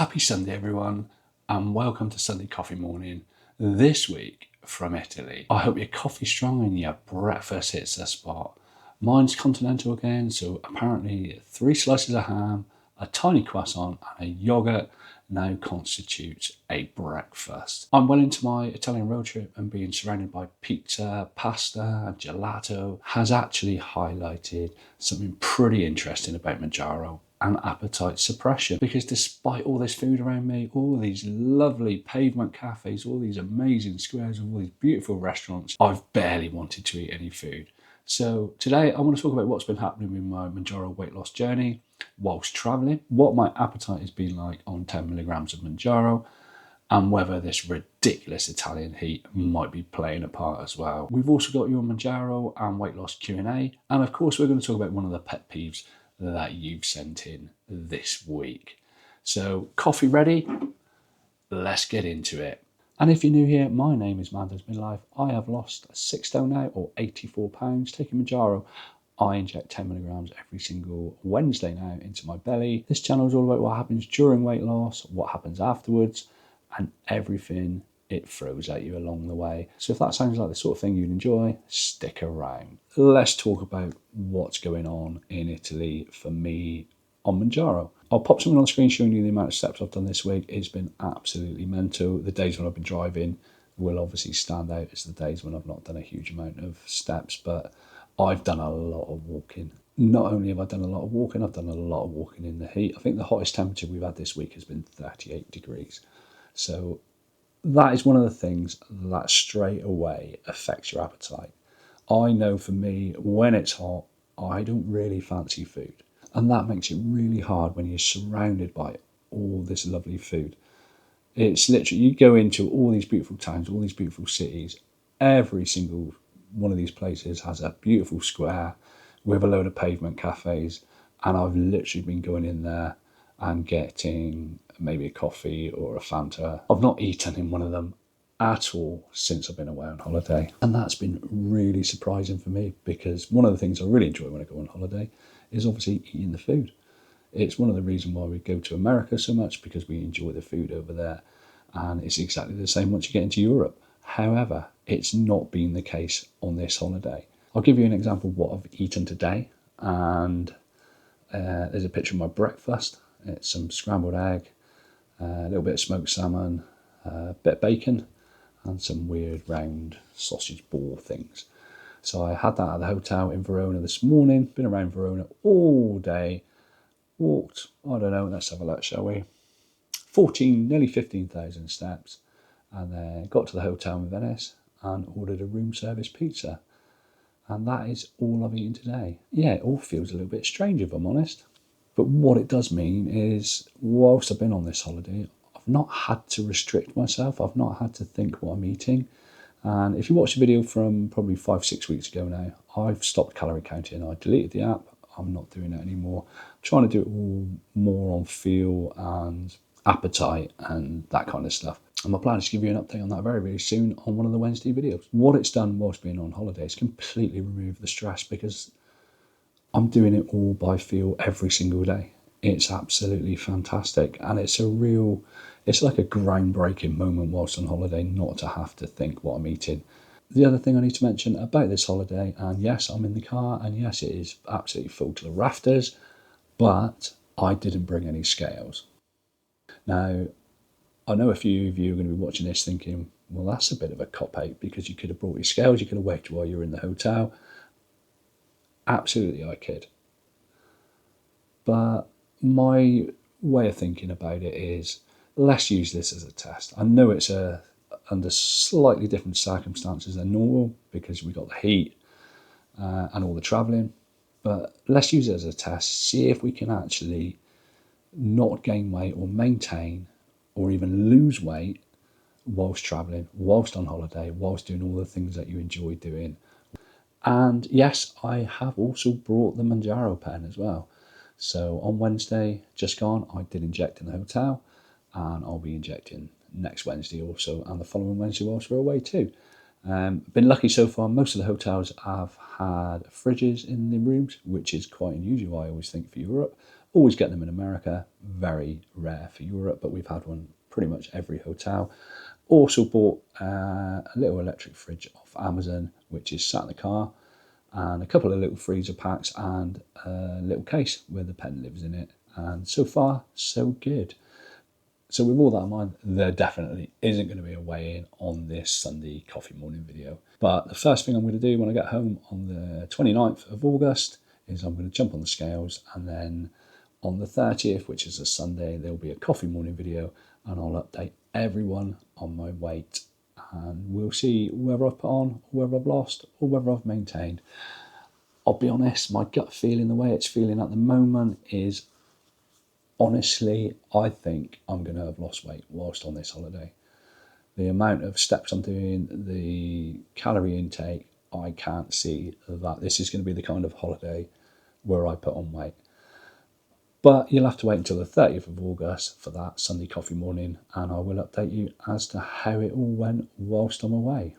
Happy Sunday, everyone, and welcome to Sunday Coffee Morning. This week from Italy. I hope your coffee's strong and your breakfast hits the spot. Mine's continental again, so apparently 3 slices of ham, a tiny croissant, and a yogurt now constitutes a breakfast. I'm well into my Italian road trip, and being surrounded by pizza, pasta, and gelato has actually highlighted something pretty interesting about Mounjaro and appetite suppression, because despite all this food around me, all these lovely pavement cafes, all these amazing squares, all these beautiful restaurants, I've barely wanted to eat any food. So today I want to talk about what's been happening with my Mounjaro weight loss journey whilst travelling, what my appetite has been like on 10 milligrams of Mounjaro, and whether this ridiculous Italian heat might be playing a part as well. We've also got your Mounjaro and weight loss Q&A, and of course we're going to talk about one of the pet peeves that you've sent in this week. So coffee ready? Let's get into it. And if you're new here, my name is Does Midlife. I have lost 6 stone now, or 84 pounds, taking Mounjaro. I inject 10 milligrams every single Wednesday now into my belly. This channel is all about what happens during weight loss, what happens afterwards, and everything it throws at you along the way. So if that sounds like the sort of thing you'd enjoy, stick around. Let's talk about what's going on in Italy for me on Mounjaro. I'll pop something on the screen showing you the amount of steps I've done this week. It's been absolutely mental. The days when I've been driving will obviously stand out as the days when I've not done a huge amount of steps, but I've done a lot of walking. Not only have I done a lot of walking, I've done a lot of walking in the heat. I think the hottest temperature we've had this week has been 38 degrees. So that is one of the things that straight away affects your appetite. I know for me, when it's hot, I don't really fancy food. And that makes it really hard when you're surrounded by all this lovely food. It's literally, you go into all these beautiful towns, all these beautiful cities, every single one of these places has a beautiful square with a load of pavement cafes. And I've literally been going in there and getting maybe a coffee or a Fanta. I've not eaten in one of them at all since I've been away on holiday. And that's been really surprising for me, because one of the things I really enjoy when I go on holiday is obviously eating the food. It's one of the reasons why we go to America so much, because we enjoy the food over there. And it's exactly the same once you get into Europe. However, it's not been the case on this holiday. I'll give you an example of what I've eaten today. And there's a picture of my breakfast. It's some scrambled egg, a little bit of smoked salmon, a bit of bacon, and some weird round sausage ball things. So I had that at the hotel in Verona this morning. Been around Verona all day. Walked, I don't know, let's have a look, shall we? Nearly 15,000 steps. And then got to the hotel in Venice and ordered a room service pizza. And that is all I've eaten today. Yeah, it all feels a little bit strange, if I'm honest. But what it does mean is, whilst I've been on this holiday, I've not had to restrict myself. I've not had to think what I'm eating. And if you watch the video from probably 5-6 weeks ago now, I've stopped calorie counting. I deleted the app. I'm not doing it anymore. I'm trying to do it all more on feel and appetite and that kind of stuff. And my plan is to give you an update on that very, very soon on one of the Wednesday videos. What it's done whilst being on holiday is completely remove the stress, because I'm doing it all by feel every single day. It's absolutely fantastic. And it's like a groundbreaking moment whilst on holiday, not to have to think what I'm eating. The other thing I need to mention about this holiday, and yes, I'm in the car, and yes, it is absolutely full to the rafters, but I didn't bring any scales. Now, I know a few of you are going to be watching this thinking, well, that's a bit of a cop-out, because you could have brought your scales, you could have waited while you were in the hotel. Absolutely, I could. But my way of thinking about it is, let's use this as a test. I know it's under slightly different circumstances than normal, because we got the heat and all the travelling. But let's use it as a test, see if we can actually not gain weight or maintain or even lose weight whilst travelling, whilst on holiday, whilst doing all the things that you enjoy doing. And yes, I have also brought the Mounjaro pen as well. So on Wednesday, just gone, I did inject in the hotel, and I'll be injecting next Wednesday also, and the following Wednesday whilst we're away too. Been lucky so far. Most of the hotels have had fridges in the rooms, which is quite unusual, I always think, for Europe. Always get them in America, very rare for Europe, but we've had one pretty much every hotel. Also bought a little electric fridge off Amazon, which is sat in the car, and a couple of little freezer packs and a little case where the pen lives in it. And so far, so good. So with all that in mind, there definitely isn't going to be a weigh-in on this Sunday coffee morning video. But the first thing I'm going to do when I get home on the 29th of August is I'm going to jump on the scales, and then on the 30th, which is a Sunday, there'll be a coffee morning video, and I'll update everyone on my weight, and we'll see whether I've put on, or whether I've lost, or whether I've maintained. I'll be honest, my gut feeling, the way it's feeling at the moment is, honestly, I think I'm going to have lost weight whilst on this holiday. The amount of steps I'm doing, the calorie intake, I can't see that this is going to be the kind of holiday where I put on weight. But you'll have to wait until the 30th of August for that Sunday coffee morning, and I will update you as to how it all went whilst I'm away.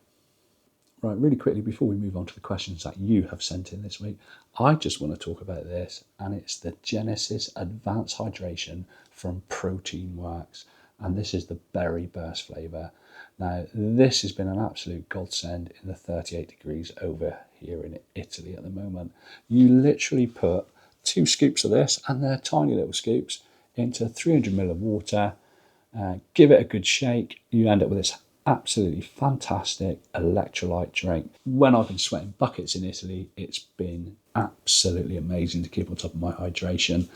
Right, really quickly, before we move on to the questions that you have sent in this week, I just want to talk about this, and it's the Genesis Advanced Hydration from Protein Works, and this is the Berry Burst flavour. Now, this has been an absolute godsend in the 38 degrees over here in Italy at the moment. You literally put 2 scoops of this, and they're tiny little scoops, into 300 ml of water, give it a good shake, you end up with this absolutely fantastic electrolyte drink. When I've been sweating buckets in Italy, it's been absolutely amazing to keep on top of my hydration.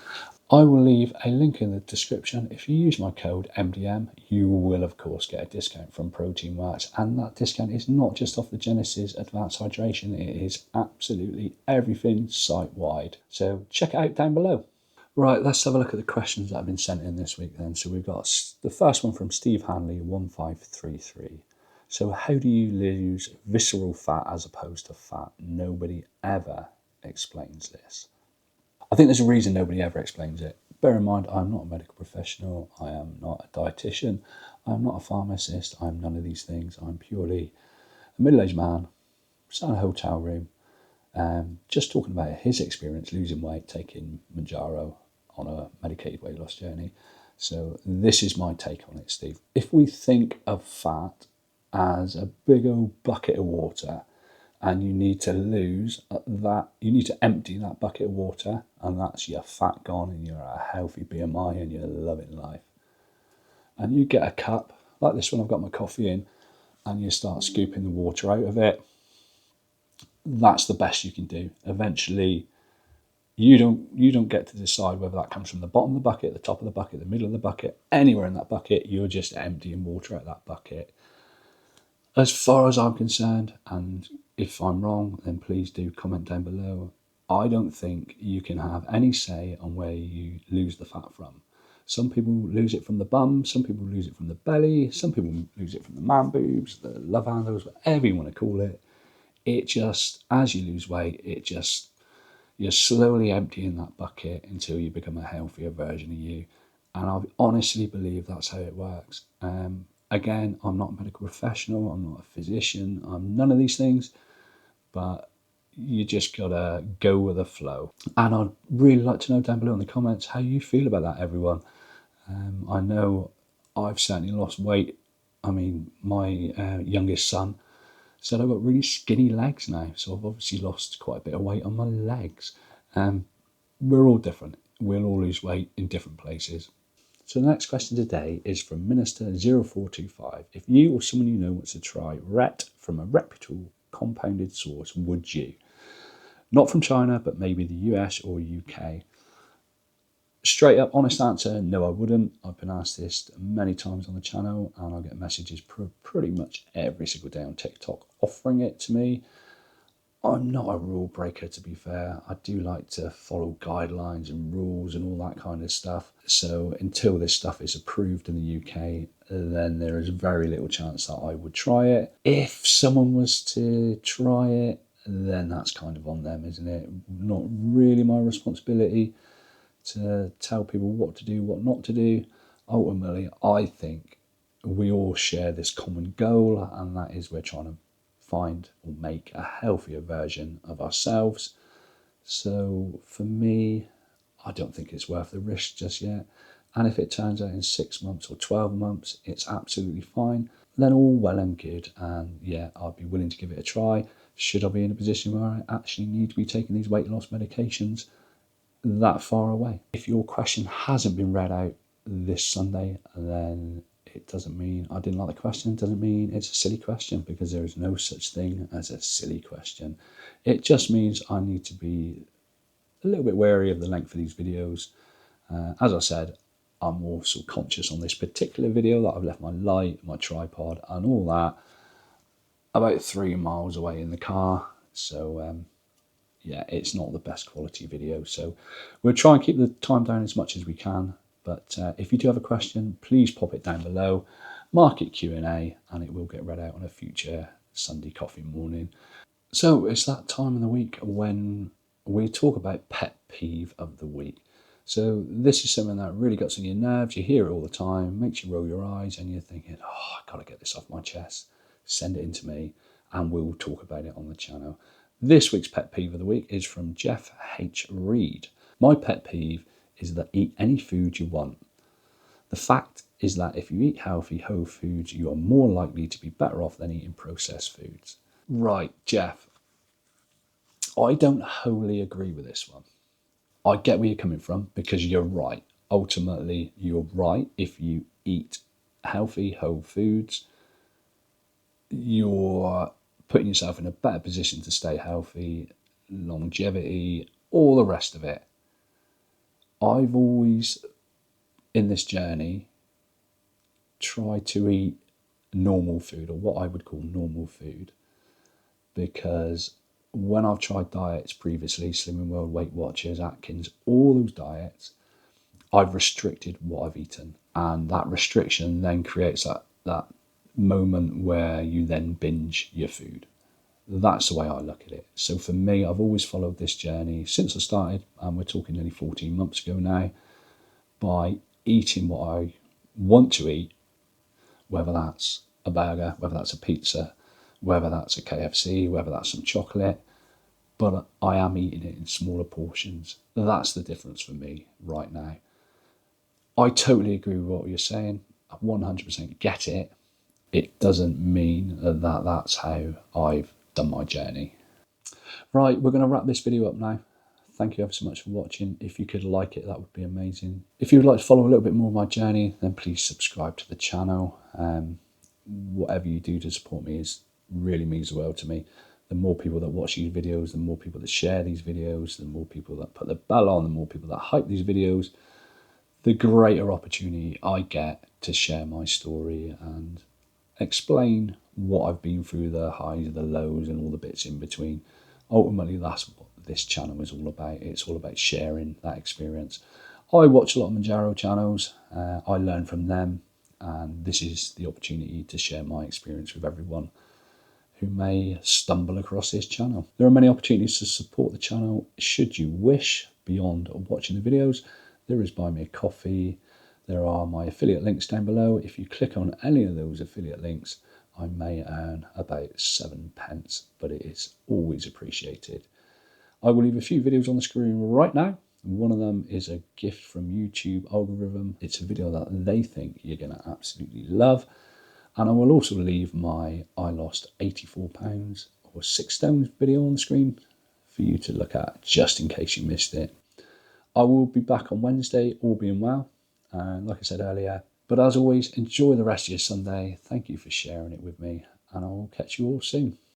I will leave a link in the description. If you use my code MDM, you will of course get a discount from Protein Works, and that discount is not just off the Genesis Advanced Hydration, it is absolutely everything site-wide. So check it out down below. Right, let's have a look at the questions that have been sent in this week then. So we've got the first one from Steve Hanley, 1533. So how do you lose visceral fat as opposed to fat? Nobody ever explains this. I think there's a reason nobody ever explains it. Bear in mind, I'm not a medical professional. I am not a dietitian. I'm not a pharmacist. I'm none of these things. I'm purely a middle-aged man, sat in a hotel room, just talking about his experience losing weight, taking Mounjaro on a medicated weight loss journey. So this is my take on it, Steve. If we think of fat as a big old bucket of water, and you need to lose that, you need to empty that bucket of water, and that's your fat gone, and you're at a healthy BMI and you're loving life. And you get a cup, like this one I've got my coffee in, and you start scooping the water out of it. That's the best you can do. Eventually, you don't get to decide whether that comes from the bottom of the bucket, the top of the bucket, the middle of the bucket, anywhere in that bucket. You're just emptying water out of that bucket. As far as I'm concerned, and if I'm wrong, then please do comment down below. I don't think you can have any say on where you lose the fat from. Some people lose it from the bum, some people lose it from the belly, some people lose it from the man boobs, the love handles, whatever you want to call it. It just, as you lose weight, you're slowly emptying that bucket until you become a healthier version of you. And I honestly believe that's how it works. Again, I'm not a medical professional, I'm not a physician, I'm none of these things, but you just gotta go with the flow. And I'd really like to know down below in the comments how you feel about that, everyone. I know I've certainly lost weight. I mean, my youngest son said I've got really skinny legs now, so I've obviously lost quite a bit of weight on my legs. We're all different. We'll all lose weight in different places. So the next question today is from Minister0425. If you or someone you know wants to try Ret from a reputable compounded source, would you? Not from China, but maybe the US or UK. Straight up, honest answer, no, I wouldn't. I've been asked this many times on the channel, and I get messages pretty much every single day on TikTok offering it to me. I'm not a rule breaker, to be fair. I do like to follow guidelines and rules and all that kind of stuff. So until this stuff is approved in the UK, then there is very little chance that I would try it. If someone was to try it, then that's kind of on them, isn't it? Not really my responsibility to tell people what to do, what not to do. Ultimately, I think we all share this common goal, and that is we're trying to find or make a healthier version of ourselves. So for me, I don't think it's worth the risk just yet. And if it turns out in 6 months or 12 months it's absolutely fine, then all well and good. And yeah, I'd be willing to give it a try. Should I be in a position where I actually need to be taking these weight loss medications that far away? If your question hasn't been read out this Sunday, then it doesn't mean I didn't like the question. It doesn't mean it's a silly question, because there is no such thing as a silly question. It just means I need to be a little bit wary of the length of these videos. As I said, I'm also conscious on this particular video that I've left my light, my tripod and all that about 3 miles away in the car. So yeah, it's not the best quality video. So we'll try and keep the time down as much as we can. But if you do have a question, please pop it down below, mark it Q&A, and it will get read out on a future Sunday coffee morning. So it's that time of the week when we talk about pet peeve of the week. So this is something that really gets on your nerves. You hear it all the time, makes you roll your eyes, and you're thinking, oh, I've got to get this off my chest. Send it in to me, and we'll talk about it on the channel. This week's pet peeve of the week is from Jeff H. Reed. My pet peeve is that eat any food you want. The fact is that if you eat healthy, whole foods, you are more likely to be better off than eating processed foods. Right, Jeff, I don't wholly agree with this one. I get where you're coming from, because you're right. Ultimately, you're right. If you eat healthy, whole foods, you're putting yourself in a better position to stay healthy, longevity, all the rest of it. I've always, in this journey, tried to eat normal food, or what I would call normal food, because when I've tried diets previously, Slimming World, Weight Watchers, Atkins, all those diets, I've restricted what I've eaten. And that restriction then creates that moment where you then binge your food. That's the way I look at it. So for me, I've always followed this journey since I started, and we're talking nearly 14 months ago now, by eating what I want to eat, whether that's a burger, whether that's a pizza, whether that's a KFC, whether that's some chocolate, but I am eating it in smaller portions. That's the difference for me right now. I totally agree with what you're saying. I 100% get it. It doesn't mean that that's how I've done my journey. Right, we're going to wrap this video up now. Thank you ever so much for watching. If you could like it, that would be amazing. If you would like to follow a little bit more of my journey, then please subscribe to the channel. Whatever you do to support me really means the world to me. The more people that watch these videos, the more people that share these videos, the more people that put the bell on, the more people that hype these videos, the greater opportunity I get to share my story and explain what I've been through, the highs, the lows, and all the bits in between. Ultimately, that's what this channel is all about. It's all about sharing that experience. I watch a lot of Mounjaro channels. I learn from them, and this is the opportunity to share my experience with everyone who may stumble across this channel. There are many opportunities to support the channel should you wish beyond watching the videos. There is Buy Me a Coffee. There are my affiliate links down below. If you click on any of those affiliate links, I may earn about 7p, but it is always appreciated. I will leave a few videos on the screen right now. One of them is a gift from YouTube algorithm. It's a video that they think you're going to absolutely love. And I will also leave my I lost 84 pounds or 6 stones video on the screen for you to look at, just in case you missed it. I will be back on Wednesday, all being well, and like I said earlier. But as always, enjoy the rest of your Sunday. Thank you for sharing it with me, and I will catch you all soon.